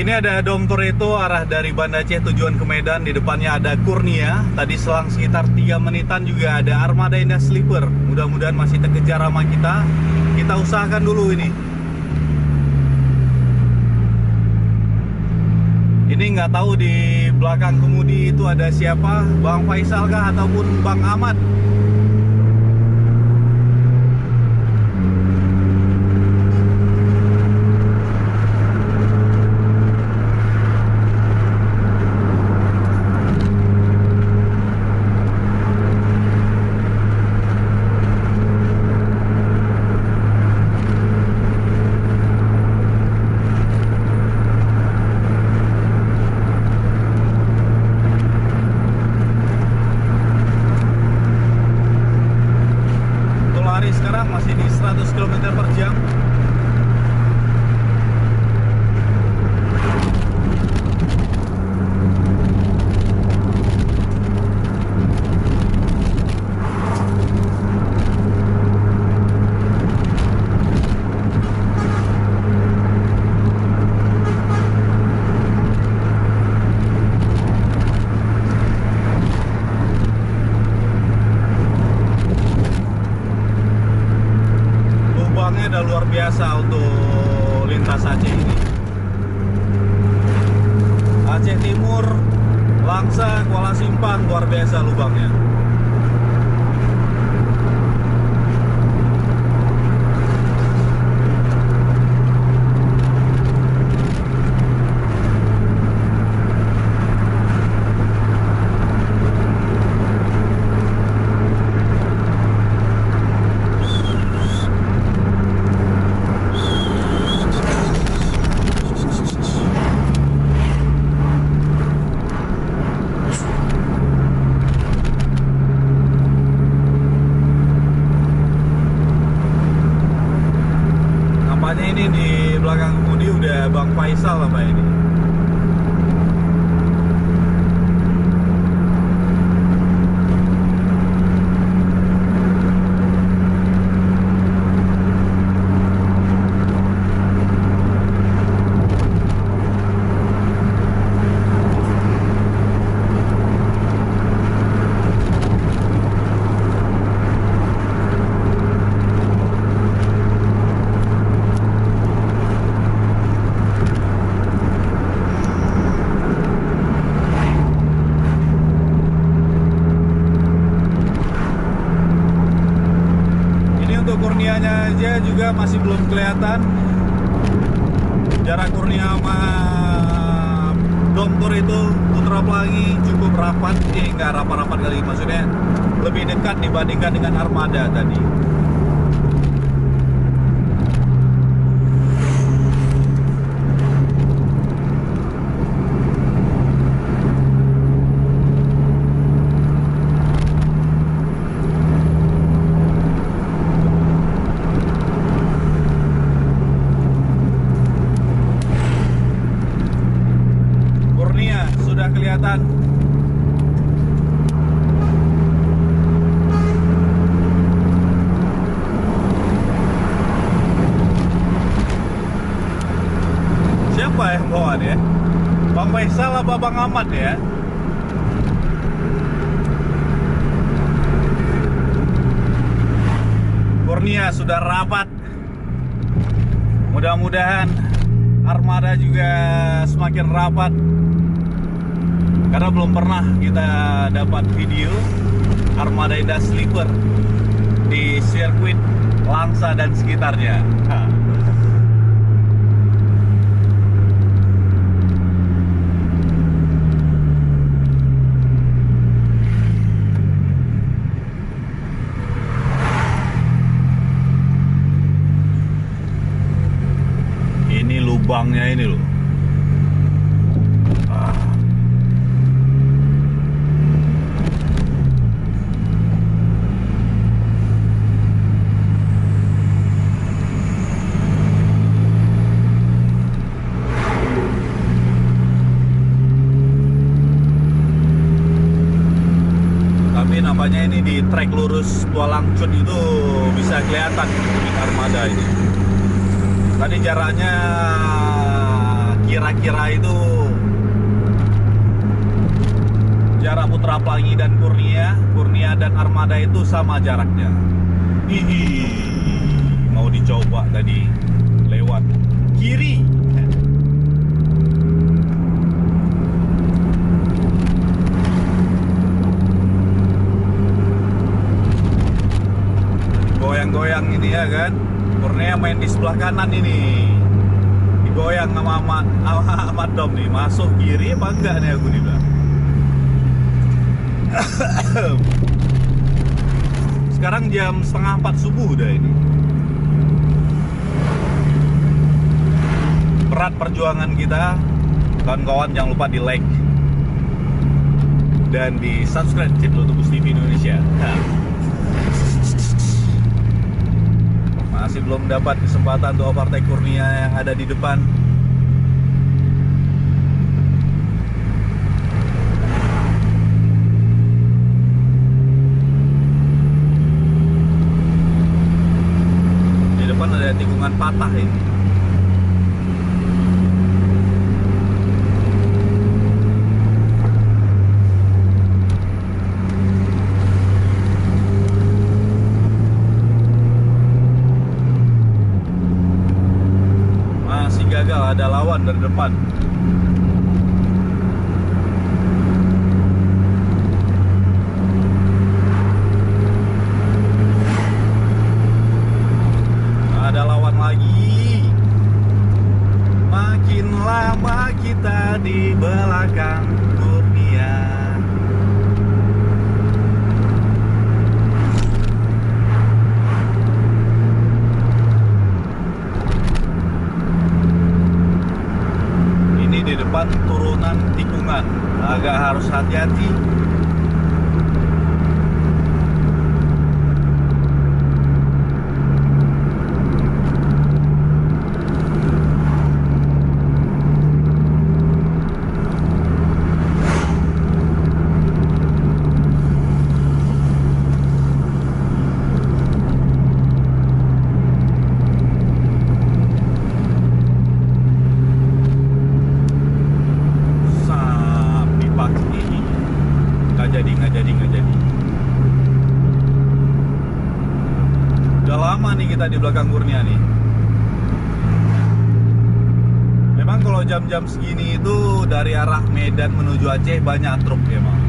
Ini ada Dom Toretto arah dari Banda Aceh tujuan ke Medan. Di depannya ada Kurnia. Tadi selang sekitar 3 menitan juga ada Armada Indah Sleeper. Mudah-mudahan masih terkejar sama kita. Kita usahakan dulu ini. Ini nggak tahu di belakang kemudi itu ada siapa, Bang Faisal kah ataupun Bang Ahmad. Sekarang masih di 100 km per jam. Udah luar biasa untuk lintas Aceh ini. Aceh Timur, Langsa, Kuala Simpang, luar biasa lubangnya. Ini di belakang kemudi udah Bang Faisal apa ini? Kurnianya aja juga masih belum kelihatan. Jarak Kurnia sama Dom Toretto Putra Pelangi cukup rapat. Nggak rapat-rapat kali, maksudnya lebih dekat dibandingkan dengan Armada tadi. Sudah kelihatan. Siapa yang bawa ya? Bang Faisal apa Bang Ahmad ya? Kurnia sudah rapat. Mudah-mudahan Armada juga semakin rapat. Karena belum pernah kita dapat video Armada Indah Sleeper di sirkuit Langsa dan sekitarnya. Ini lubangnya ini loh. Nampaknya ini di trek lurus Tualang Cun itu bisa kelihatan Armada ini. Tadi jaraknya kira-kira itu jarak Putra Pelangi dan Kurnia dan Armada itu sama jaraknya. Hihi, mau dicoba tadi lewat kiri. Goyang-goyang ini ya kan. Kurnia main di sebelah kanan ini. Digoyang sama Ahmad Dom nih. Masuk kiri apa enggak nih aku nih bilang. Sekarang jam 3:30 subuh udah ini. Berat perjuangan kita. Kawan-kawan jangan lupa di like dan di subscribe channel Tubus TV Indonesia. Masih belum dapat kesempatan untuk overtake Kurnia yang ada di depan. Ada tikungan patah ini. Masih gagal, ada lawan dari depan. Lama kita di belakang Kurnia. Ini di depan turunan tikungan, agak harus hati-hati. Nggak jadi. Udah lama nih kita di belakang Kurnia nih. Memang kalau jam-jam segini itu dari arah Medan menuju Aceh banyak truk emang.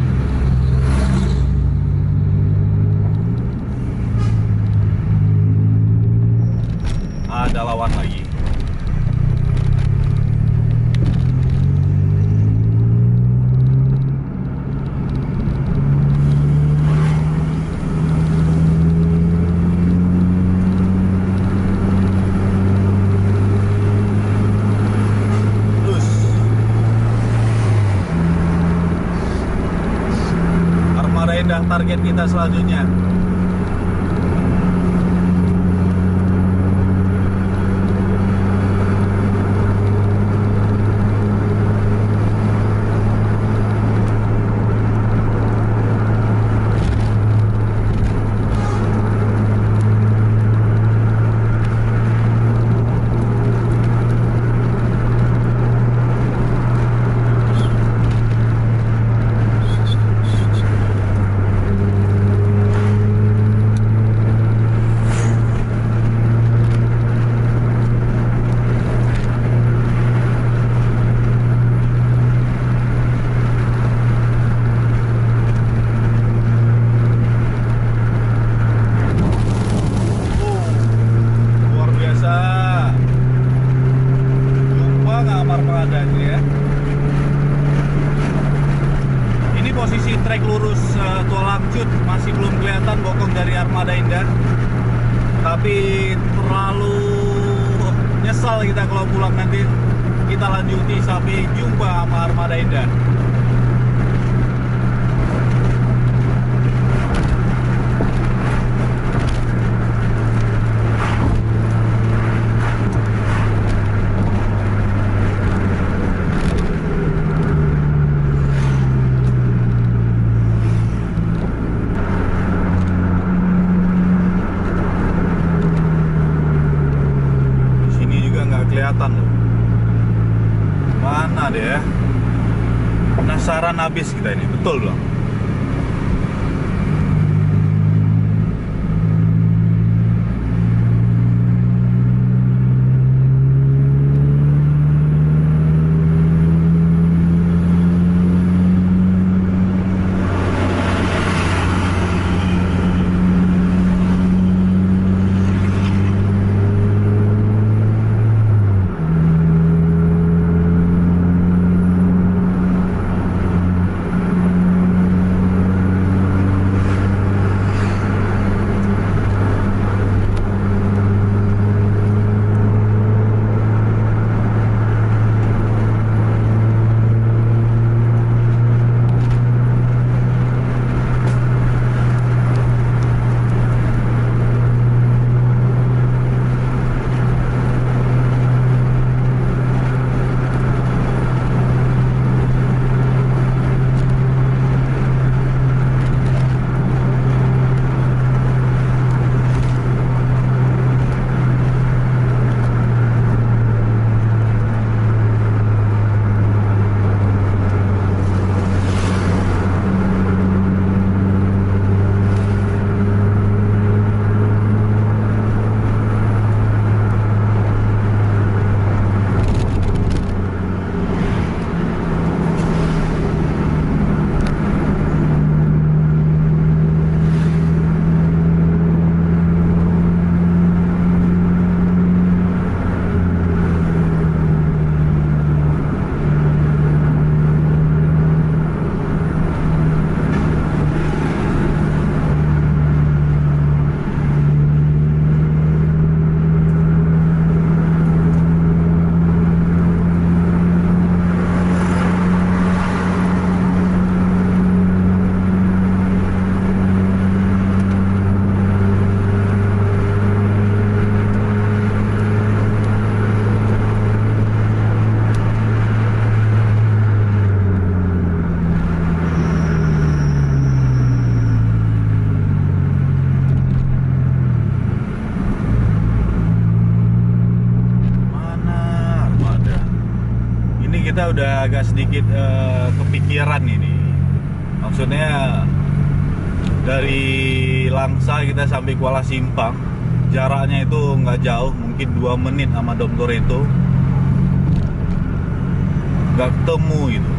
Ada lawan lagi. Target kita selanjutnya. Posisi trek lurus Tua Langcut masih belum kelihatan bokong dari Armada Indah, tapi terlalu nyesal kita kalau pulang nanti. Kita lanjuti sampai jumpa sama Armada Indah. Kelihatan loh. Penasaran habis kita ini, betul belum? Kita udah agak sedikit kepikiran ini. Maksudnya dari Langsa kita sampai Kuala Simpang, jaraknya itu nggak jauh, mungkin 2 menit sama Dom Toretto. Nggak ketemu gitu.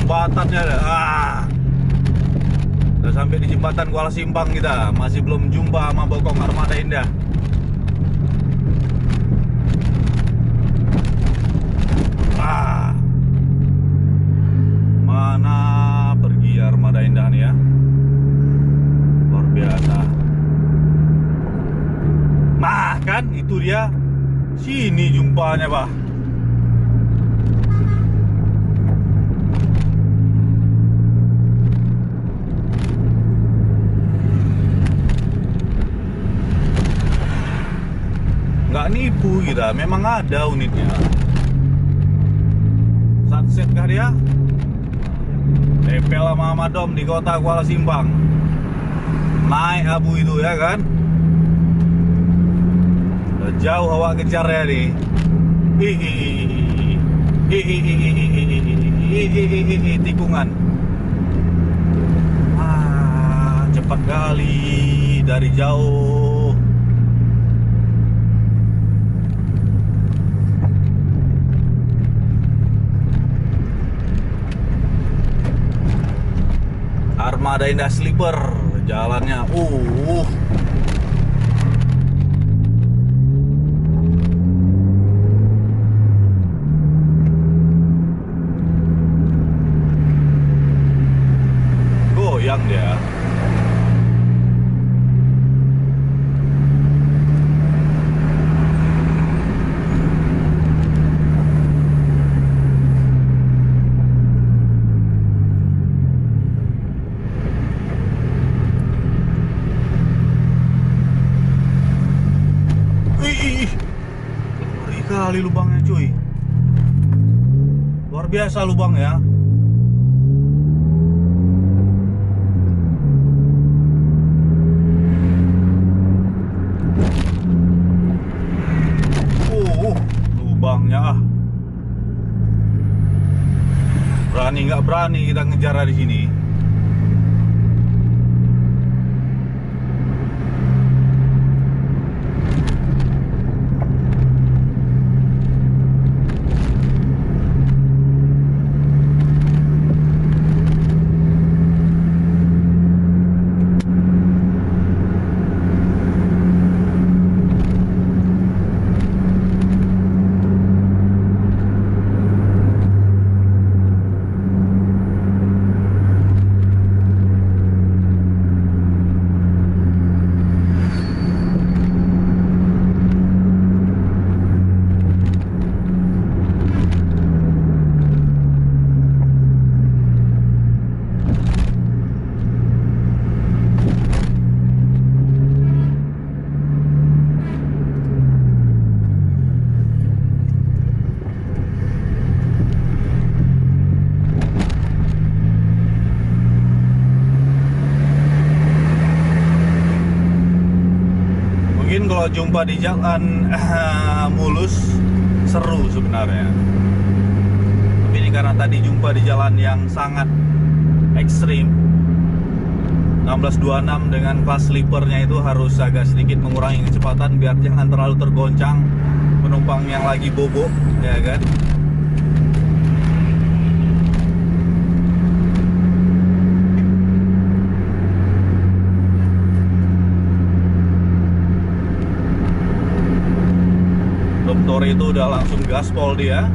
Jembatannya ada. Udah sampai di jembatan Kuala Simpang kita, masih belum jumpa sama Bokong Armada Indah. Mana pergi Armada Indah nih ya? Luar biasa. Nah kan itu dia, sini jumpanya Pak. nggak nipu kita, memang ada unitnya. Sunset kah dia? Tempel sama Amadom di kota Kuala Simpang. Naik abu itu ya kan. Udah jauh awak kejarnya nih. Tikungan. Cepat kali dari jauh. Armada Indah Sleeper jalannya goyang dia. Ngeri kali lubangnya cuy. Luar biasa lubang ya. Lubangnya berani nggak berani kita ngejar di sini. Mungkin kalau jumpa di jalan mulus seru sebenarnya. Tapi ini karena tadi jumpa di jalan yang sangat ekstrim 1626 dengan kelas sleepernya itu harus agak sedikit mengurangi kecepatan biar jangan terlalu tergoncang penumpang yang lagi bobo, ya kan? Doktor itu udah langsung gaspol dia.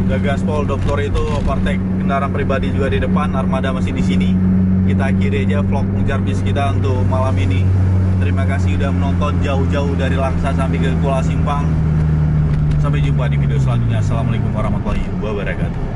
Udah gaspol doktor itu, overtake kendaraan pribadi juga di depan. Armada masih di sini. Kita akhiri aja vlog ngejar bis kita untuk malam ini. Terima kasih udah menonton jauh-jauh dari Langsa sampai ke Kuala Simpang. Sampai jumpa di video selanjutnya. Assalamualaikum warahmatullahi wabarakatuh.